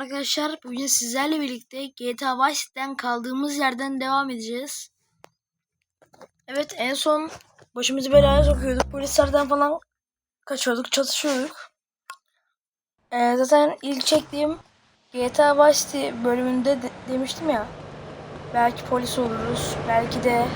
Arkadaşlar bugün sizlerle birlikte GTA Vice City'den kaldığımız yerden devam edeceğiz. Evet, en son başımızı belaya sokuyorduk. Polislerden falan kaçıyorduk, çatışıyorduk. Zaten ilk çektiğim GTA Vice City bölümünde demiştim ya. Belki polis oluruz, belki de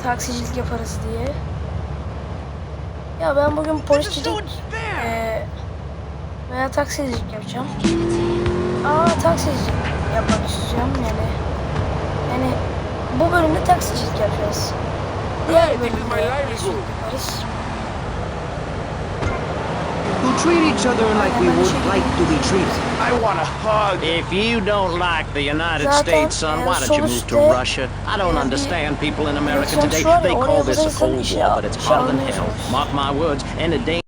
taksicilik yaparız diye. Ya ben bugün poliscilik veya taksicilik yapacağım. Taksicilik yapmak istiyorum yani bu bölümde taksicilik yapacağız. Diğer bölümde yaparız. We'll treat each other like we would like to be treated. I want a hug. If you don't like the United States, son, why don't you move to Russia? I don't understand people in America today. They call this a Cold War, but it's hotter than hell. Mark my words, and a danger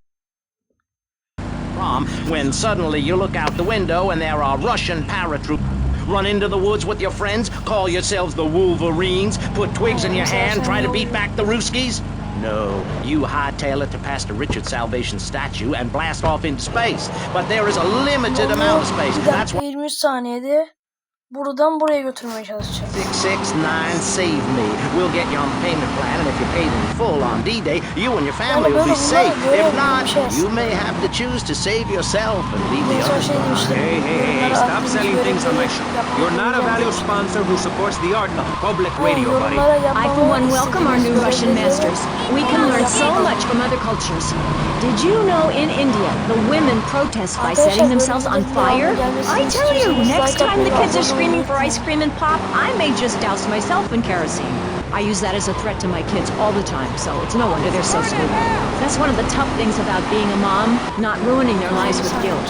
when suddenly you look out the window and there are Russian paratroopers. Run into the woods with your friends, call yourselves the Wolverines, put twigs in your hand, try to beat back the Ruskies? No, you hightail it to Pastor Richard's Salvation statue and blast off into space. But there is a limited amount of space. That's why 23 saniyede buradan buraya götürmeye çalışacağım. 669 save me. We'll get you on the payment plan, and if you're paid in full on D-Day, you and your family will be safe. If not, you may have to choose to save yourself and leave the others behind. Hey, stop selling things on my show. You're not a value sponsor who supports the art of public radio, buddy. I, for one, welcome our new Russian masters. We can learn so much from other cultures. Did you know in India, the women protest by setting themselves on fire? I tell you, next time the kids are screaming for ice cream and pop, I may just douse myself in kerosene. I use that as a threat to my kids all the time, so it's no wonder they're so stupid. That's one of the tough things about being a mom, not ruining their lives with guilt.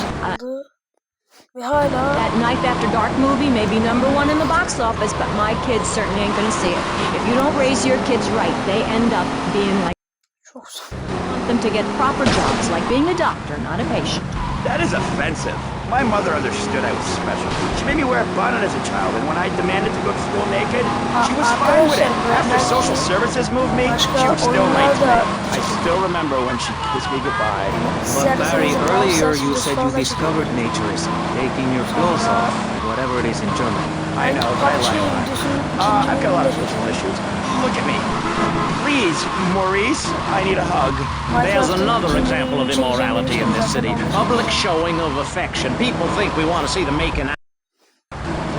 That Knife After Dark movie may be #1 in the box office, but my kids certainly ain't gonna see it. If you don't raise your kids right, they end up being like want them to get proper jobs, like being a doctor, not a patient. That is offensive. My mother understood I was special. She made me wear a bonnet as a child, and when I demanded to go to school naked, she was fine with it. After social services moved me, she would still write to me. I still remember when she kissed me goodbye. But Barry, earlier you said you discovered naturism, taking your clothes off, whatever it is in German. I know, but I like that. I've got a lot of social issues. Look at me. Please, Maurice, I need a hug. There's another example of immorality in this city. Public showing of affection. People think we want to see them making out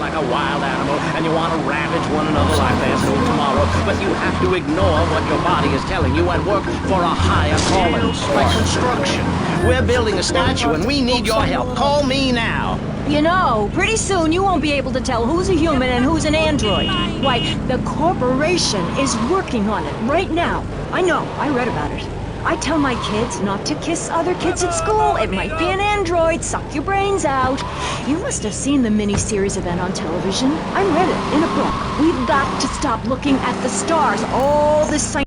like a wild animal, and you want to ravage one another like there's no tomorrow. But you have to ignore what your body is telling you and work for a higher calling, like construction. We're building a statue, and we need your help. Call me now. You know, pretty soon you won't be able to tell who's a human and who's an android. Why, the corporation is working on it right now. I know, I read about it. I tell my kids not to kiss other kids at school. It might be an android, suck your brains out. You must have seen the mini-series event on television. I read it in a book. We've got to stop looking at the stars. All this science.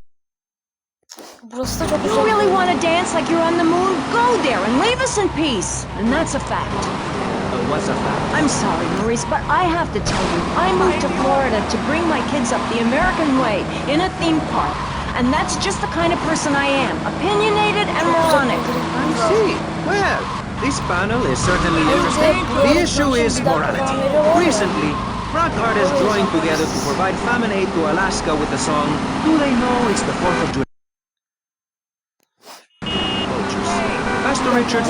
You really want to dance like you're on the moon? Go there and leave us in peace. And that's a fact. What's a fact? I'm sorry, Maurice, but I have to tell you, I moved to Florida to bring my kids up the American way in a theme park. And that's just the kind of person I am, opinionated and moronic. I see. Well, this panel is certainly interesting. The issue is morality. Recently, rock artists joined together to provide famine aid to Alaska with the song, Do They Know It's the 4th of July? Pastor Richard,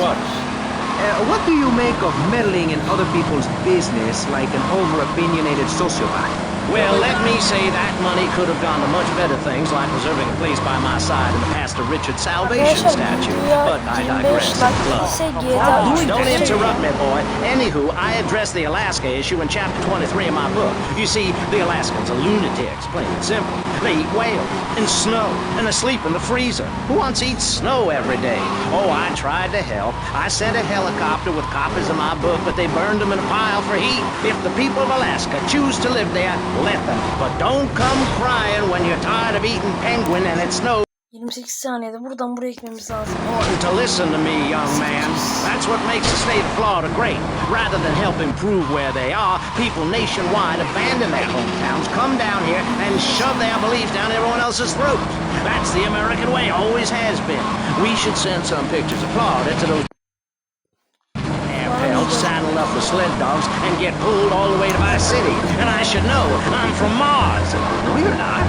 what do you make of meddling in other people's business like an over-opinionated sociopath? Well, let me say that money could have gone to much better things, like reserving a place by my side in the Pastor Richard Salvation statue. But I digress. Don't interrupt me, boy. Anywho, I addressed the Alaska issue in chapter 23 of my book. You see, the Alaskans are lunatics, plain and simple. They eat whale and snow, and they sleep in the freezer. Who wants to eat snow every day? Oh, I tried to help. I sent a helicopter with copies of my book, but they burned them in a pile for heat. If the people of Alaska choose to live there, let them. But don't come crying when you're tired of eating penguin and it snows. 28 saniyede buradan buraya gitmemiz lazım. Important to listen to me, young man. That's what makes the state of Florida great. Rather than help improve where they are, people nationwide abandon their hometowns, come down here, and shove their beliefs down everyone else's throat. That's the American way, always has been. We should send some pictures of Florida to those airfield satellite enough for sled dogs and get pulled all the way to Vice City. And I should know, I'm from Mars. No, you're not.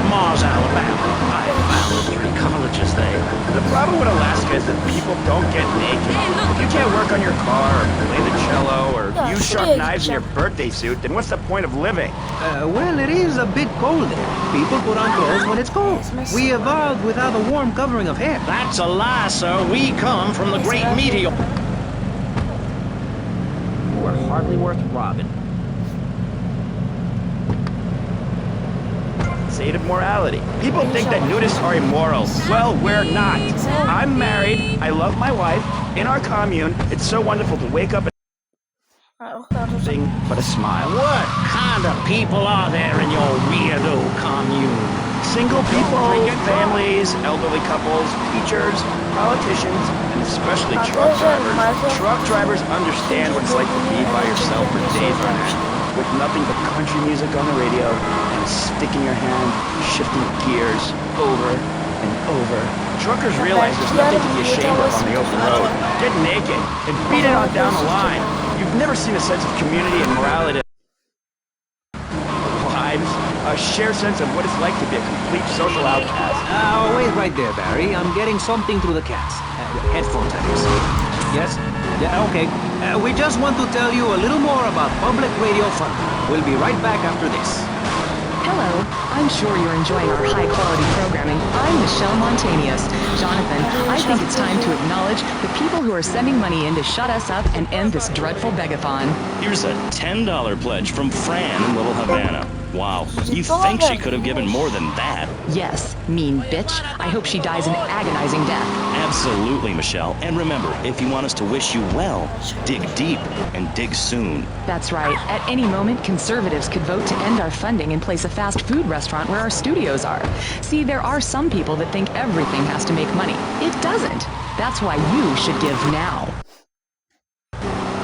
Mars, Alabama. I founded 3 colleges there. The problem with Alaska is that people don't get naked. If you can't work on your car, or play the cello, or use sharp knives in your birthday suit, then what's the point of living? Well, it is a bit cold there. People put on clothes when it's cold. We evolved without a warm covering of hair. That's a lie, sir. We come from the great meteor. We're hardly worth robbing. State of morality. People think that nudists are immoral. Well, we're not. I'm married. I love my wife. In our commune, it's so wonderful to wake up and nothing but a smile. What kind of people are there in your weirdo commune? Single people, families, elderly couples, teachers, politicians, and especially truck drivers. Truck drivers understand what it's like to be by yourself for days on end, with nothing but country music on the radio and a stick in your hand, shifting gears over and over. Truckers realize there's nothing to be ashamed of on the open road. Get naked and beat it on down the line. You've never seen a sense of community and morality. Lives, a shared sense of what it's like to be a complete social outcast. Wait right there, Barry. I'm getting something through the cats. Headphone tags. Yes? Yeah, okay. We just want to tell you a little more about public radio funding. We'll be right back after this. Hello. I'm sure you're enjoying our high-quality programming. I'm Michelle Montanius. Jonathan, I think it's time to acknowledge the people who are sending money in to shut us up and end this dreadful begathon. Here's a $10 pledge from Fran in Little Havana. Wow, you think she could have given more than that? Yes, mean bitch. I hope she dies an agonizing death. Absolutely, Michelle. And remember, if you want us to wish you well, dig deep and dig soon. That's right. At any moment, conservatives could vote to end our funding and place a fast food restaurant where our studios are. See, there are some people that think everything has to make money. It doesn't. That's why you should give now.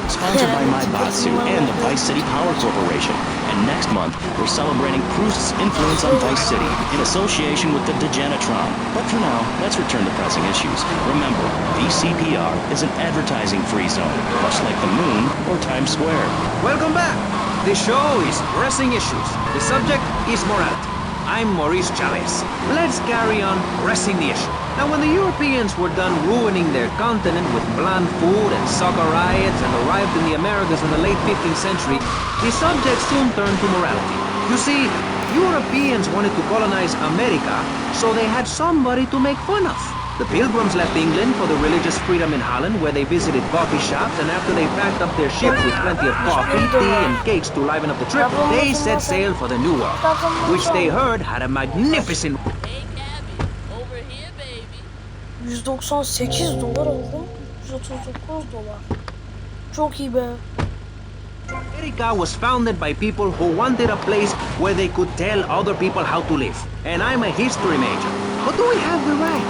Sponsored by My Batsu and the Vice City Power Corporation. And next month, we're celebrating Proust's influence on Vice City in association with the Degenitron. But for now, let's return to pressing issues. Remember, VCPR is an advertising-free zone, much like the moon or Times Square. Welcome back. The show is Pressing Issues. The subject is morality. I'm Maurice Chavez. Let's carry on pressing the issue. Now, when the Europeans were done ruining their continent with bland food and soccer riots and arrived in the Americas in the late 15th century, the subject soon turned to morality. You see, Europeans wanted to colonize America, so they had somebody to make fun of. The Pilgrims left England for the religious freedom in Holland, where they visited coffee shops, and after they packed up their ship with plenty of coffee, tea, and cakes to liven up the trip, they set sail for the New World, which they heard had a magnificent... $198 aldım. $139. Çok iyi be. America was founded by people who wanted a place where they could tell other people how to live. And I'm a history major. But do we have the right?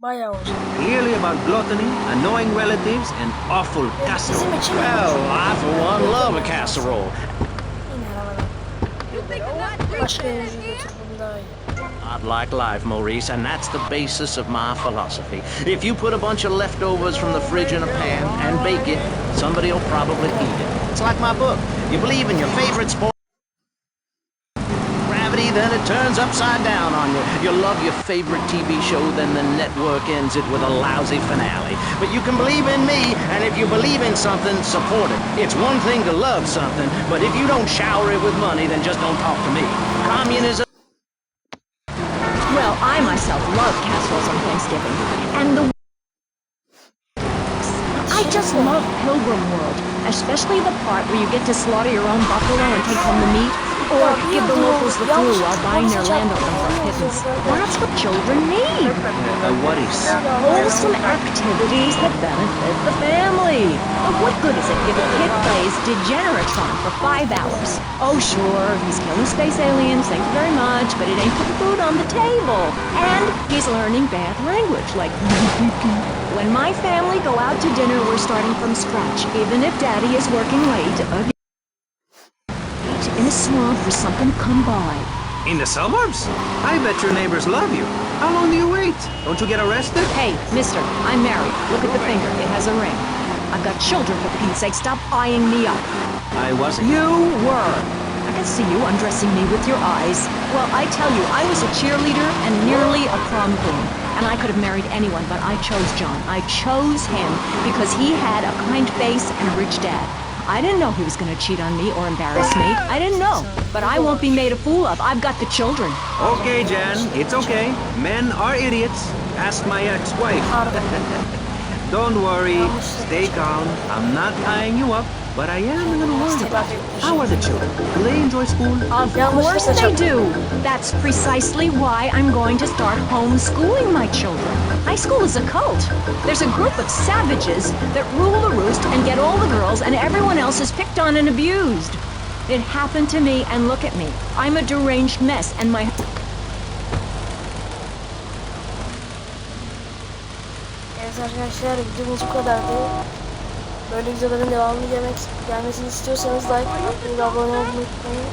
Bayağı olacak. Clearly about gluttony, annoying relatives, and awful casserole. Bizim için Well, I for one love a casserole. başka yere götürdüm daha iyi. Not like life, Maurice, and that's the basis of my philosophy. If you put a bunch of leftovers from the fridge in a pan and bake it, somebody will probably eat it. It's like my book. You believe in your favorite sport, gravity, then it turns upside down on you. You love your favorite TV show, then the network ends it with a lousy finale. But you can believe in me, and if you believe in something, support it. It's one thing to love something, but if you don't shower it with money, then just don't talk to me. Communism... Well, I myself love casseroles on Thanksgiving. And I just love Pilgrim World, especially the part where you get to slaughter your own buffalo and take home the meat, or give the locals the flu while buying their land over for a pittance. That's what children need. What is? Wholesome activities that benefit the family. But what good is it if a kid plays Degeneratron for 5 hours? Oh sure, he's killing space aliens, thank you very much, but it ain't putting food on the table. And he's learning bad language, like when my family go out to dinner, we're starting from scratch, even if Daddy is working late. In a swamp for something to come by. In the suburbs? I bet your neighbors love you. How long do you wait? Don't you get arrested? Hey, mister, I'm married. Look at the finger. It has a ring. I've got children, for Pete's sake. Stop eyeing me up. I wasn't. You were. I can see you undressing me with your eyes. Well, I tell you, I was a cheerleader and nearly a prom queen. And I could have married anyone, but I chose John. I chose him because he had a kind face and a rich dad. I didn't know he was going to cheat on me or embarrass me. I didn't know. But I won't be made a fool of. I've got the children. Okay, Jan, it's okay. Men are idiots. Ask my ex-wife. Don't worry. Stay calm. I'm not tying you up, but I am a little worried about you. How are the children? Do they enjoy school? Of course they do. That's precisely why I'm going to start homeschooling my children. High school is a cult. There's a group of savages that rule the roost and get all the girls, and everyone else is picked on and abused. It happened to me, and look at me. I'm a deranged mess, and my... Evet arkadaşlar, videomuz bu kadardı. Böyle videoların devamlı gelmesini istiyorsanız like atmayı ve abone olmayı unutmayın.